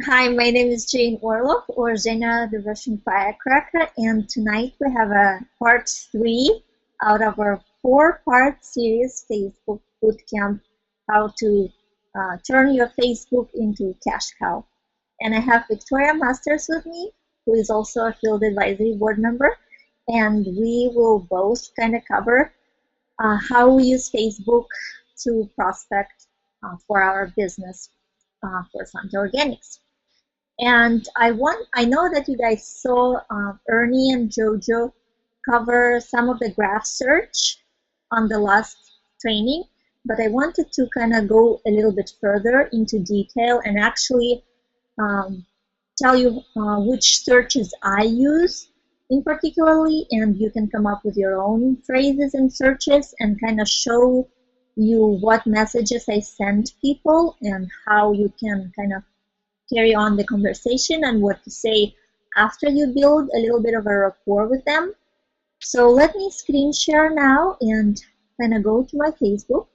Hi, my name is Jane Orloff, or Zena the Russian Firecracker, and tonight we have a part three out of our four-part series, Facebook Bootcamp, how to turn your Facebook into cash cow. And I have Victoria Masters with me, who is also a field advisory board member, and we will both kind of cover how we use Facebook to prospect for our business for Fanta Organics. And I know that you guys saw Ernie and Jojo cover some of the graph search on the last training, but I wanted to kind of go a little bit further into detail and actually um, tell you which searches I use in particularly, and you can come up with your own phrases and searches and kind of show you what messages I send people and how you can kind of carry on the conversation and what to say after you build a little bit of a rapport with them. So let me screen share now and kind of go to my Facebook.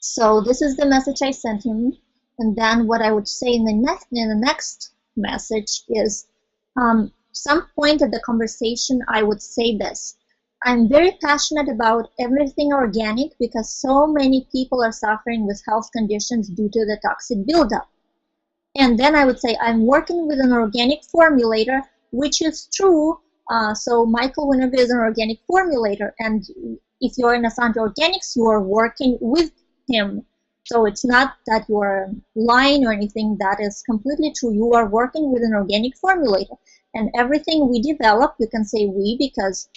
So this is the message I sent him. And then what I would say in the next message is, some point of the conversation, I would say this: I'm very passionate about everything organic because so many people are suffering with health conditions due to the toxic buildup. And then I would say I'm working with an organic formulator, which is true. So Michael Winerby is an organic formulator, and if you're in Asante Organics, you are working with him. So it's not that you're lying or anything. That is completely true. You are working with an organic formulator, and everything we develop, you can say we because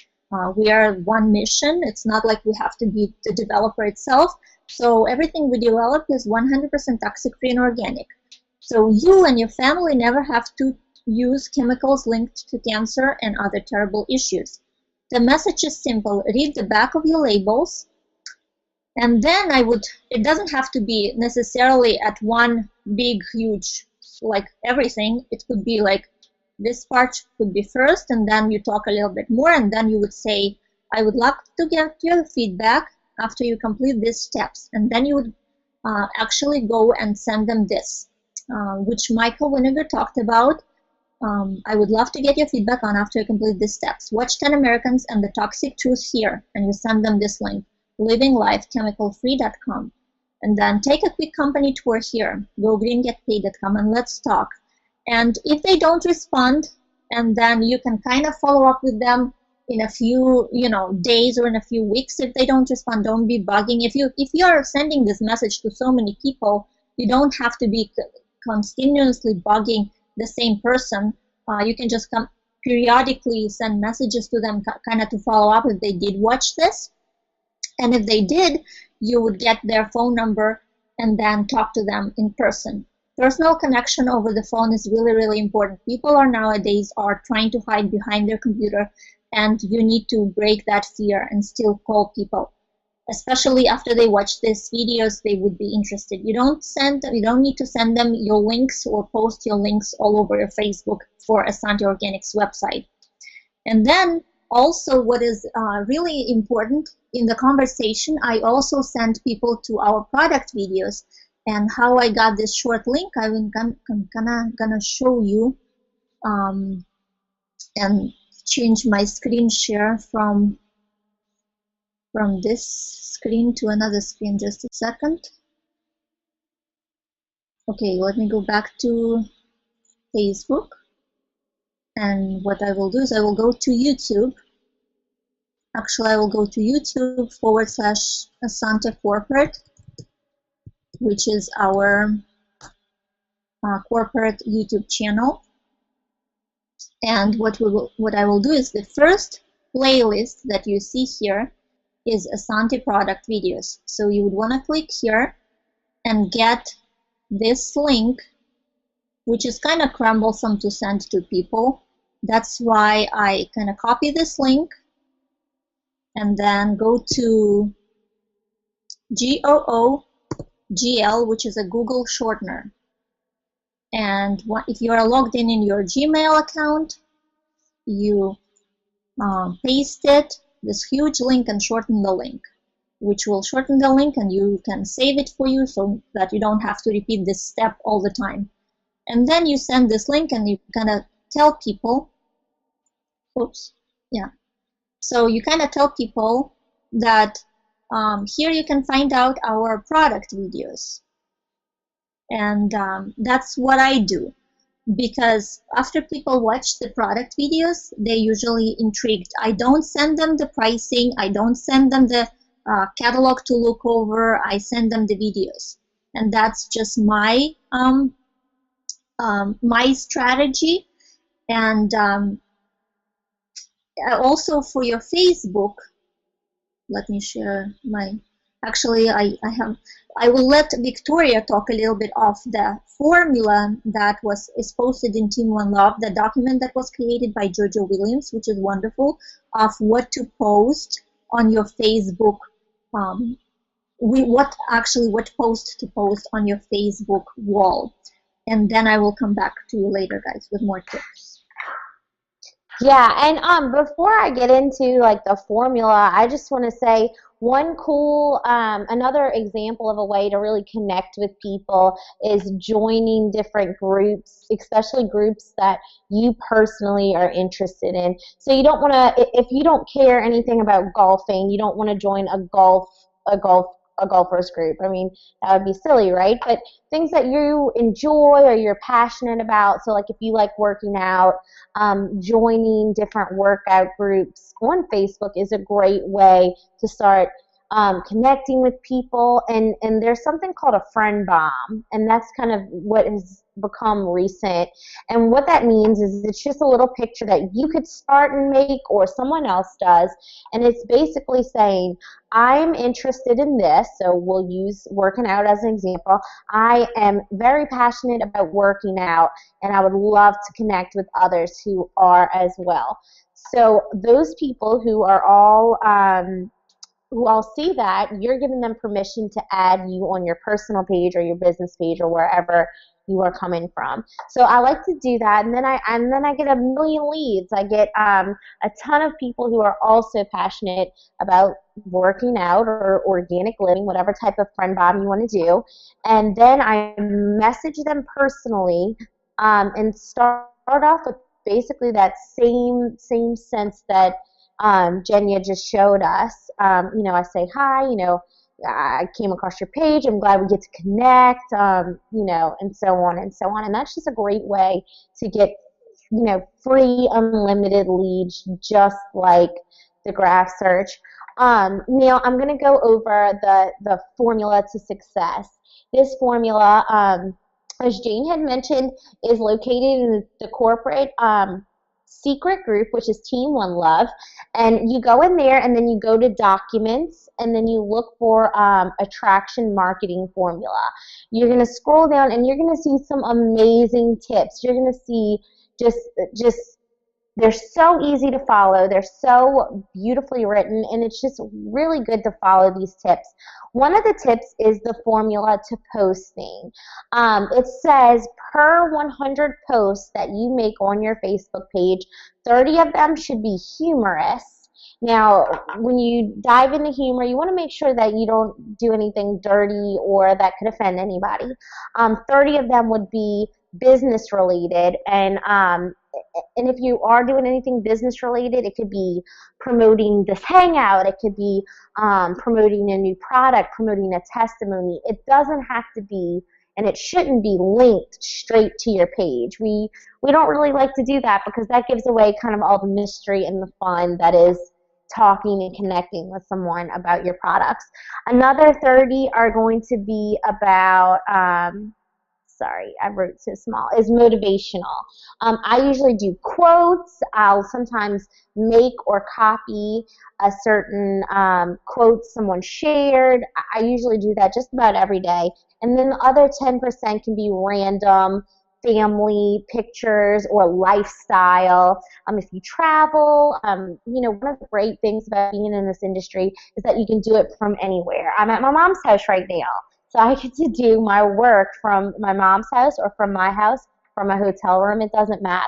we are one mission. It's not like we have to be the developer itself. So everything we develop is 100% toxic-free and organic. So you and your family never have to use chemicals linked to cancer and other terrible issues. The message is simple. Read the back of your labels, and then it doesn't have to be necessarily at one big, huge, like everything. It could be like this part could be first, and then you talk a little bit more, and then you would say, I would love to get your feedback after you complete these steps. And then you would actually go and send them this. Which Michael Winerby talked about. I would love to get your feedback on after you complete these steps. Watch 10 Americans and the Toxic Truth here, and you send them this link, livinglifechemicalfree.com. And then take a quick company tour here, gogreengetpaid.com, and let's talk. And if they don't respond, and then you can kind of follow up with them in a few days or in a few weeks. If they don't respond, don't be bugging. If you are sending this message to so many people, you don't have to be continuously bugging the same person. You can just periodically send messages to them kind of to follow up if they did watch this. And if they did, you would get their phone number and then talk to them in person. Personal connection over the phone is really, really important. People nowadays are trying to hide behind their computer, and you need to break that fear and still call people. Especially after they watch these videos, they would be interested. You don't need to send them your links or post your links all over your Facebook for Asante Organics website. And then also what is really important in the conversation, I also send people to our product videos. And how I got this short link, I'm gonna show you and change my screen share from this screen to another screen. Just a second. Okay, let me go back to Facebook, and what I will do is I will go to YouTube. Actually, I will go to YouTube /Asante Corporate, which is our corporate YouTube channel. And what I will do is the first playlist that you see here is Asante product videos. So you would want to click here and get this link, which is kind of cumbersome to send to people. That's why I kind of copy this link and then go to GOOGL, which is a Google shortener. And if you are logged in your Gmail account, you paste it, this huge link, and shorten the link, which will shorten the link, and you can save it for you so that you don't have to repeat this step all the time. And then you send this link and you kind of tell people, so you kind of tell people that here you can find out our product videos. And that's what I do, because after people watch the product videos, they're usually intrigued. I don't send them the pricing, I don't send them the catalog to look over, I send them the videos. And that's just my my strategy. And also for your Facebook, let me share my, actually I will let Victoria talk a little bit of the formula that is posted in Team One Love, the document that was created by Jojo Williams, which is wonderful, of what to post on your Facebook, what post to post on your Facebook wall. And then I will come back to you later, guys, with more tips. Yeah, and before I get into like the formula, I just want to say one cool another example of a way to really connect with people is joining different groups, especially groups that you personally are interested in. So you don't want to, if you don't care anything about golfing, you don't want to join a golf a golfers group. I mean, that would be silly, right? But things that you enjoy or you're passionate about. So like if you like working out, joining different workout groups on Facebook is a great way to start connecting with people. And there's something called a friend bomb, and that's kind of what has become recent. And what that means is it's just a little picture that you could start and make or someone else does. And it's basically saying, I'm interested in this. So we'll use working out as an example. I am very passionate about working out and I would love to connect with others who are as well. So those people who all see that, you're giving them permission to add you on your personal page or your business page or wherever you are coming from. So I like to do that, and then I get a million leads. I get a ton of people who are also passionate about working out or organic living, whatever type of friend bomb you want to do, and then I message them personally and start off with basically that same sense that Jenya just showed us. I say hi. I came across your page. I'm glad we get to connect. And so on and so on. And that's just a great way to get free unlimited leads, just like the graph search. Neil, I'm going to go over the formula to success. This formula, as Jane had mentioned, is located in the corporate secret group, which is Team One Love. And you go in there and then you go to documents and then you look for attraction marketing formula. You're going to scroll down and you're going to see some amazing tips. You're going to see just they're so easy to follow. They're so beautifully written, and it's just really good to follow these tips. One of the tips is the formula to posting. It says per 100 posts that you make on your Facebook page, 30 of them should be humorous. Now, when you dive into humor, you want to make sure that you don't do anything dirty or that could offend anybody. 30 of them would be business related, and if you are doing anything business related, it could be promoting this hangout, it could be promoting a new product, promoting a testimony. It doesn't have to be, and it shouldn't be linked straight to your page. We don't really like to do that because that gives away kind of all the mystery and the fun that is talking and connecting with someone about your products. Another 30 are going to be about sorry, I wrote so small, is motivational. I usually do quotes. I'll sometimes make or copy a certain quote someone shared. I usually do that just about every day. And then the other 10% can be random family pictures or lifestyle. If you travel, one of the great things about being in this industry is that you can do it from anywhere. I'm at my mom's house right now. So I get to do my work from my mom's house or from my house, from a hotel room. It doesn't matter.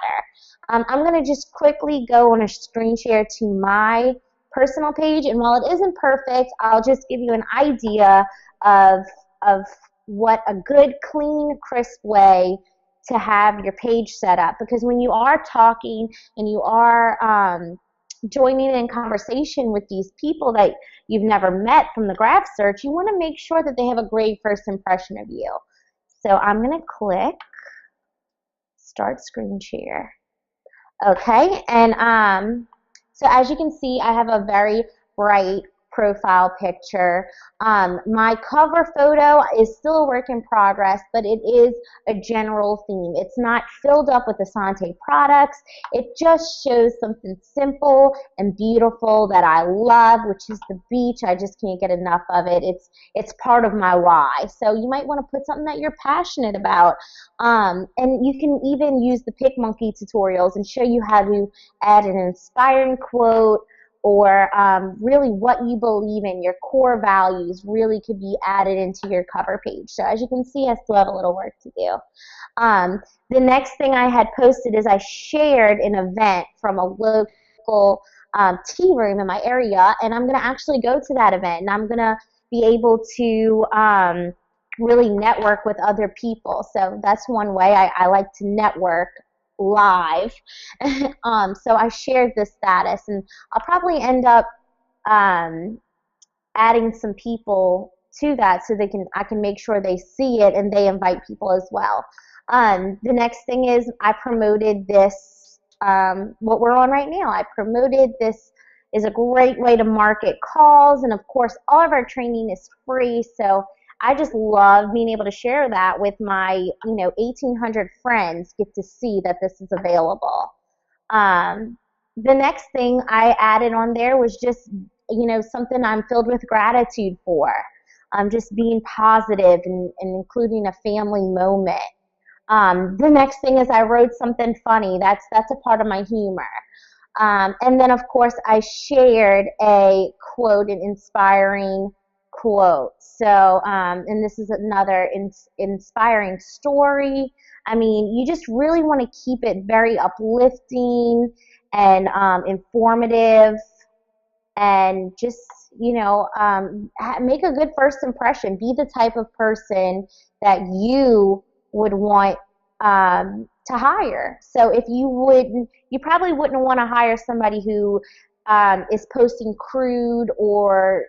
I'm going to just quickly go on a screen share to my personal page. And while it isn't perfect, I'll just give you an idea of, of what a good, clean, crisp way to have your page set up. Because when you are talking and you are joining in conversation with these people that you've never met from the graph search, you want to make sure that they have a great first impression of you. So I'm going to click start screen share. Okay, and so as you can see, I have a very bright profile picture. My cover photo is still a work in progress, but it is a general theme. It's not filled up with Asante products. It just shows something simple and beautiful that I love, which is the beach. I just can't get enough of it. It's part of my why. So you might want to put something that you're passionate about. And you can even use the PicMonkey tutorials and show you how to add an inspiring quote or really what you believe in, your core values really could be added into your cover page. So as you can see, I still have a little work to do. The next thing I had posted is I shared an event from a local tea room in my area, and I'm going to actually go to that event, and I'm going to be able to really network with other people. So that's one way I like to network live. So I shared this status, and I'll probably end up adding some people to that so I can make sure they see it and they invite people as well. The next thing is I promoted this, what we're on right now. I promoted this is a great way to market calls, and of course all of our training is free, so I just love being able to share that with my 1,800 friends, get to see that this is available. The next thing I added on there was just something I'm filled with gratitude for. Just being positive and including a family moment. The next thing is I wrote something funny. That's a part of my humor. And then of course I shared a quote, an inspiring quote. So, and this is another inspiring story. I mean, you just really want to keep it very uplifting and informative, and just make a good first impression. Be the type of person that you would want to hire. So if you probably wouldn't want to hire somebody who is posting crude or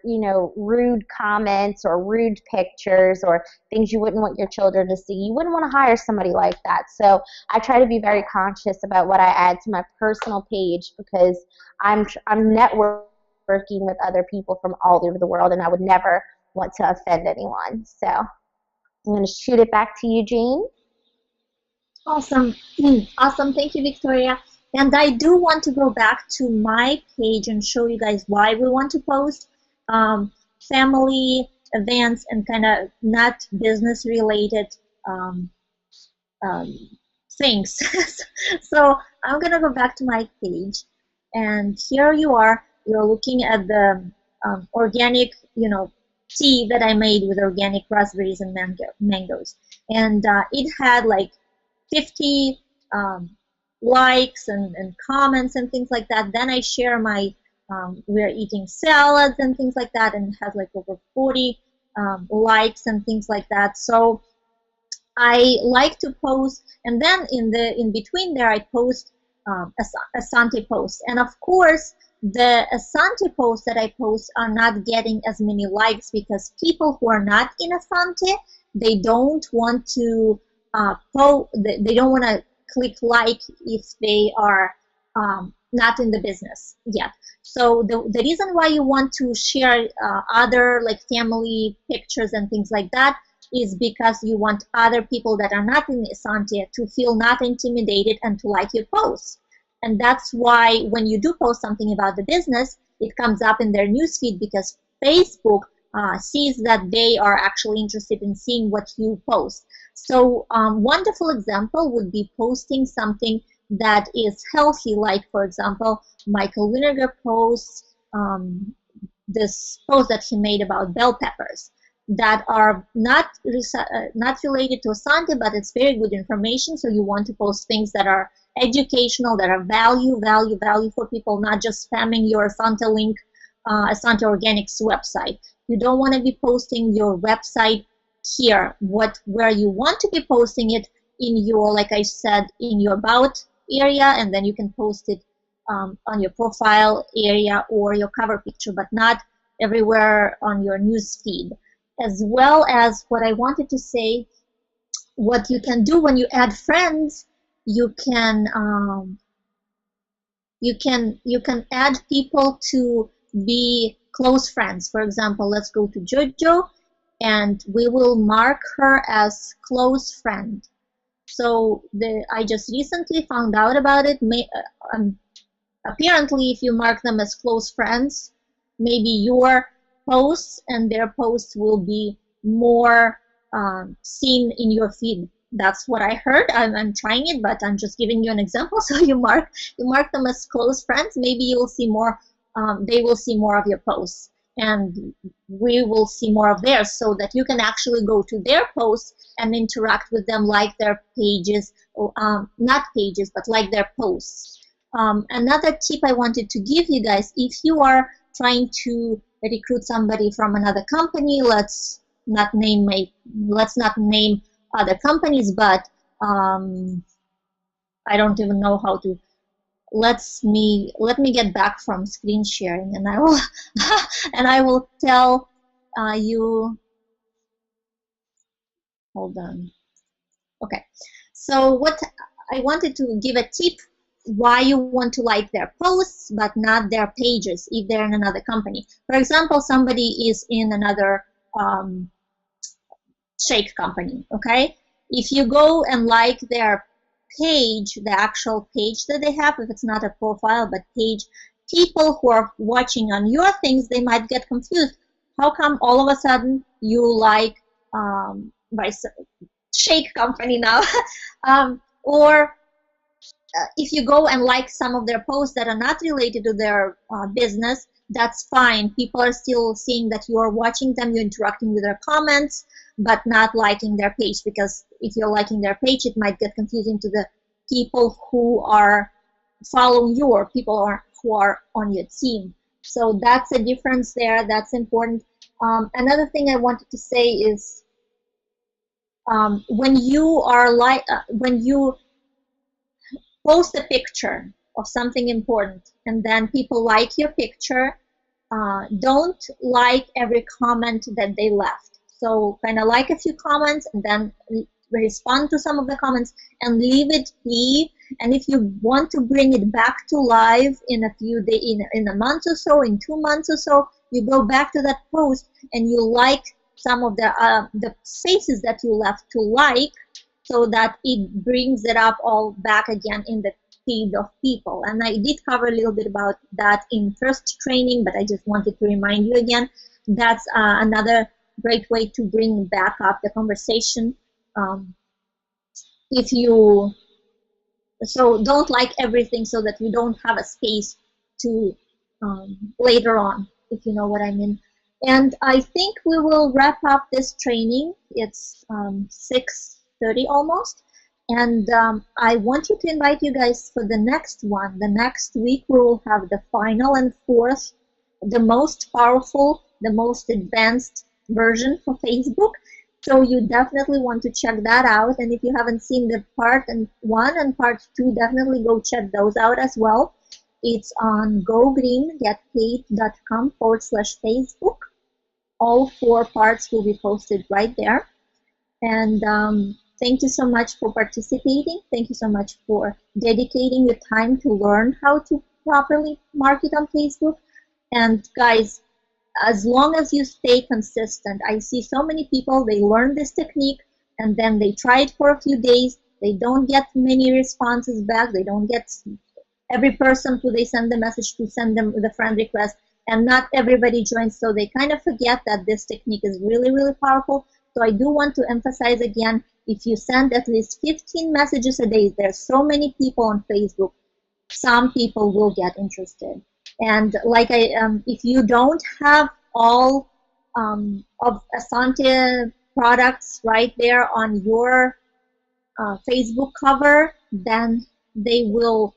rude comments or rude pictures or things you wouldn't want your children to see. You wouldn't want to hire somebody like that. So I try to be very conscious about what I add to my personal page, because I'm networking with other people from all over the world, and I would never want to offend anyone. So I'm going to shoot it back to you, Jane. Awesome. Awesome. Thank you, Victoria. And I do want to go back to my page and show you guys why we want to post family events and kind of not business related things. So I'm going to go back to my page, and here you are. You're looking at the organic, tea that I made with organic raspberries and mangoes. And it had like 50 likes and comments and things like that. Then I share my, we're eating salads and things like that, and it has like over 40 likes and things like that. So I like to post, and then in between there I post Asante posts. And of course, the Asante posts that I post are not getting as many likes because people who are not in Asante, they don't want to they don't want to click like if they are not in the business yet. So the reason why you want to share other like family pictures and things like that is because you want other people that are not in Asante to feel not intimidated and to like your posts. And that's why when you do post something about the business, it comes up in their newsfeed, because Facebook sees that they are actually interested in seeing what you post. So wonderful example would be posting something that is healthy, like for example, Michael Winerger posts this post that he made about bell peppers that are not related to Asante, but it's very good information. So you want to post things that are educational, that are value for people, not just spamming your Asante link, Asante Organics website. You don't want to be posting your website here. Where you want to be posting it in your, like I said, in your about area, and then you can post it on your profile area or your cover picture, but not everywhere on your news feed. As well as what I wanted to say, what you can do when you add friends, you can add people to be close friends. For example, let's go to Jojo, and we will mark her as close friend. So I just recently found out about it. Apparently, if you mark them as close friends, maybe your posts and their posts will be more seen in your feed. That's what I heard. I'm trying it, but I'm just giving you an example. So you mark them as close friends. Maybe you'll see more they will see more of your posts, and we will see more of theirs, so that you can actually go to their posts and interact with them, like their pages, not pages, but like their posts. Another tip I wanted to give you guys: if you are trying to recruit somebody from another company, let's not name other companies, but I don't even know how to. Let me get back from screen sharing, and I will and I will tell you. Hold on. Okay. So what I wanted to give a tip: why you want to like their posts but not their pages if they're in another company. For example, somebody is in another shake company. Okay. If you go and like their page, the actual page that they have, if it's not a profile but page, people who are watching on your things, they might get confused. How come all of a sudden you like shake company now? Or if you go and like some of their posts that are not related to their business, that's fine. People are still seeing that you are watching them, you're interacting with their comments, but not liking their page, because if you're liking their page, it might get confusing to the people who are following you, or people who are on your team. So that's a difference there. That's important. Another thing I wanted to say is when you post a picture of something important and then people like your picture, don't like every comment that they left. So kind of like a few comments and then respond to some of the comments and leave it be. And if you want to bring it back to life in a few days, in a month or so, in 2 months or so, you go back to that post and you like some of the faces that you left to like, so that it brings it up all back again in the feed of people. And I did cover a little bit about that in first training, but I just wanted to remind you again. That's another great way to bring back up the conversation. So don't like everything, so that you don't have a space to later on, if you know what I mean. And I think we will wrap up this training. It's 6:30 almost. And I want to invite you guys for the next one. The next week we will have the final and fourth, the most powerful, the most advanced version for Facebook. So you definitely want to check that out. And if you haven't seen the part 1 and part 2, definitely go check those out as well. It's on gogreengetpaid.com/Facebook. All 4 parts will be posted right there. And thank you so much for participating. Thank you so much for dedicating your time to learn how to properly market on Facebook. And guys, as long as you stay consistent, I see so many people, they learn this technique and then they try it for a few days. They don't get many responses back. They don't get every person who they send the message to send them the friend request, and not everybody joins. So they kind of forget that this technique is really, really powerful. So I do want to emphasize again, if you send at least 15 messages a day, there's so many people on Facebook, some people will get interested. And like if you don't have all of Asante products right there on your Facebook cover, then they will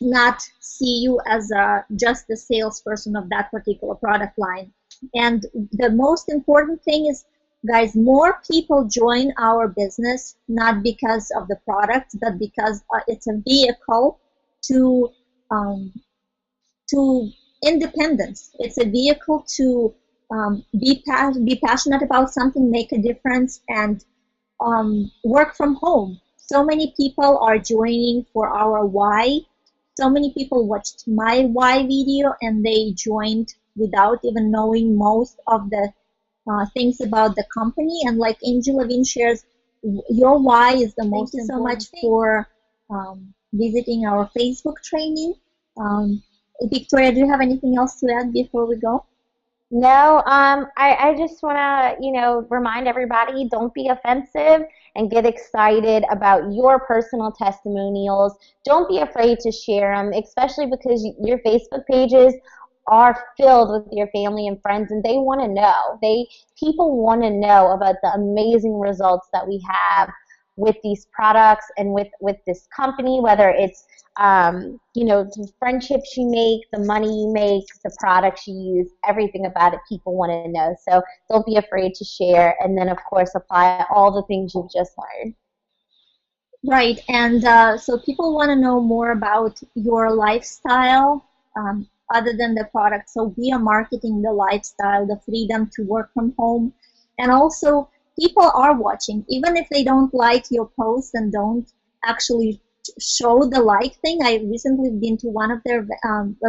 not see you as just the salesperson of that particular product line. And the most important thing is, guys, more people join our business not because of the product, but because it's a vehicle to independence. It's a vehicle to be passionate about something, make a difference, and work from home. So many people are joining for our why. So many people watched my why video and they joined without even knowing most of the things about the company. And like Angel Levine shares, your why is the most important. Thank you so much for visiting our Facebook training. Victoria, do you have anything else to add before we go? No, I just want to, remind everybody, don't be offensive and get excited about your personal testimonials. Don't be afraid to share them, especially because your Facebook pages are filled with your family and friends and they want to know. People want to know about the amazing results that we have with these products and with this company, whether it's the friendships you make, the money you make, the products you use, everything about it, people want to know. So don't be afraid to share. And then, of course, apply all the things you've just learned. Right, and so people want to know more about your lifestyle other than the product. So we are marketing the lifestyle, the freedom to work from home, and also people are watching, even if they don't like your post and don't actually show the like thing. I recently been to one of their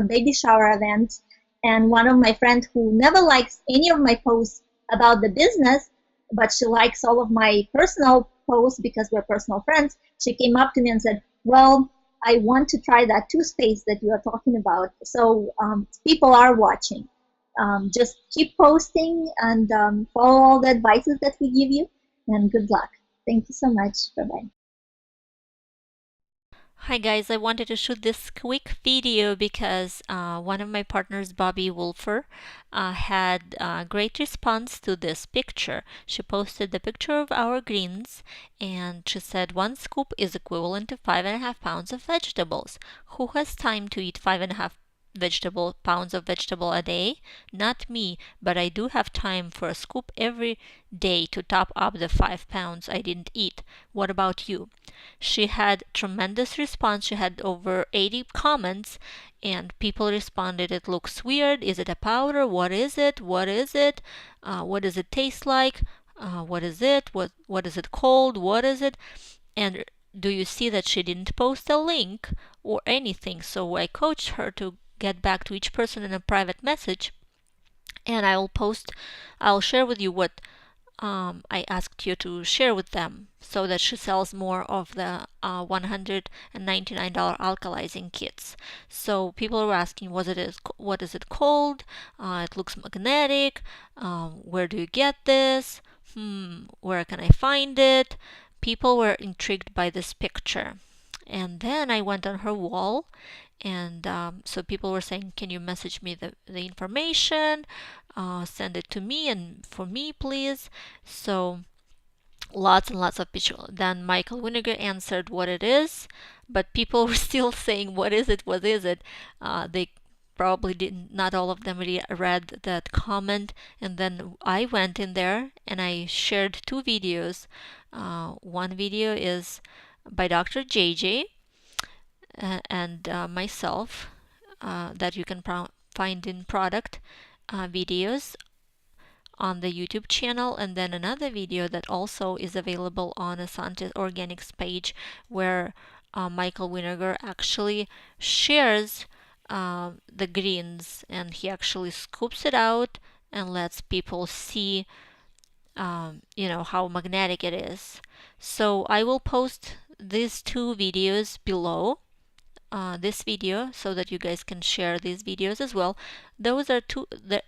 baby shower events, and one of my friends who never likes any of my posts about the business, but she likes all of my personal posts because we're personal friends. She came up to me and said, well, I want to try that toothpaste that you are talking about. So people are watching. Just keep posting and follow all the advices that we give you, and good luck. Thank you so much. Bye-bye. Hi guys, I wanted to shoot this quick video because one of my partners, Bobby Wolfer, had a great response to this picture. She posted the picture of our greens and she said 1 scoop is equivalent to 5.5 pounds of vegetables. Who has time to eat 5.5 pounds of vegetable a day? Not me, but I do have time for a scoop every day to top up the 5 pounds I didn't eat. What about you? She had tremendous response. She had over 80 comments and people responded, it looks weird. Is it a powder? What is it? What is it? What does it taste like? What is it? What is it called? What is it? And do you see that she didn't post a link or anything? So I coached her to get back to each person in a private message, and I'll share with you what I asked you to share with them so that she sells more of the $199 alkalizing kits. So people were asking, what is it called? It looks magnetic. Where do you get this? Where can I find it? People were intrigued by this picture. And then I went on her wall, and so people were saying, can you message me the information? Send it to me and for me, please. So lots and lots of pictures. Then Michael Winnegar answered what it is, but people were still saying, what is it? What is it? They probably didn't, not all of them read that comment. And then I went in there and I shared two videos. One video is by Dr. JJ and myself that you can find in product videos on the YouTube channel, and then another video that also is available on Asante Organics page where Michael Winnegar actually shares the greens and he actually scoops it out and lets people see how magnetic it is. So I will post these two videos below this video so that you guys can share these videos as well. Those are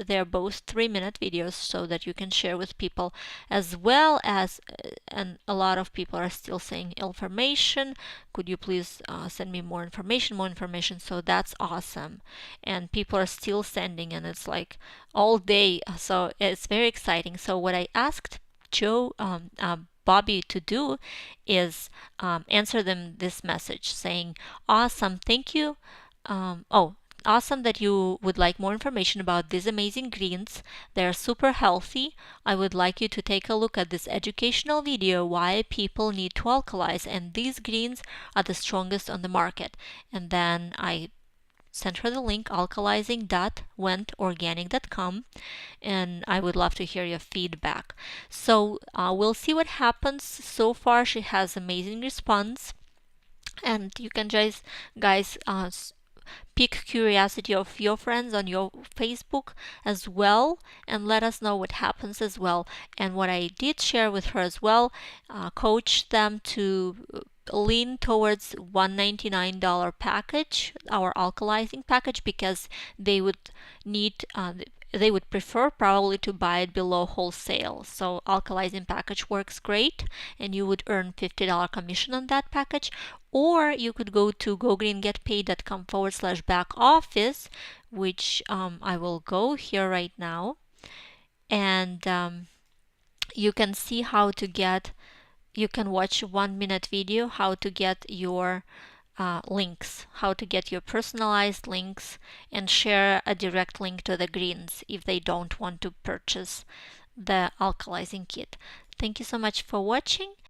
they're both 3-minute videos so that you can share with people as well as, and a lot of people are still saying information. Could you please send me more information, more information? So that's awesome. And people are still sending and it's like all day. So it's very exciting. So what I asked Bobby to do is answer them this message saying, awesome, thank you. Awesome that you would like more information about these amazing greens. They're super healthy. I would like you to take a look at this educational video why people need to alkalize, and these greens are the strongest on the market. And then I sent her the link alkalizing.wentorganic.com, and I would love to hear your feedback. So we'll see what happens. So far she has amazing response, and you can just guys pick curiosity of your friends on your Facebook as well and let us know what happens as well. And what I did share with her as well, coach them to lean towards $199 package, our alkalizing package, because they would need they would prefer probably to buy it below wholesale. So alkalizing package works great, and you would earn $50 commission on that package. Or you could go to gogreengetpaid.com/back office, which I will go here right now, and you can see how to get, you can watch 1-minute video how to get your links, how to get your personalized links, and share a direct link to the greens if they don't want to purchase the alkalizing kit. Thank you so much for watching.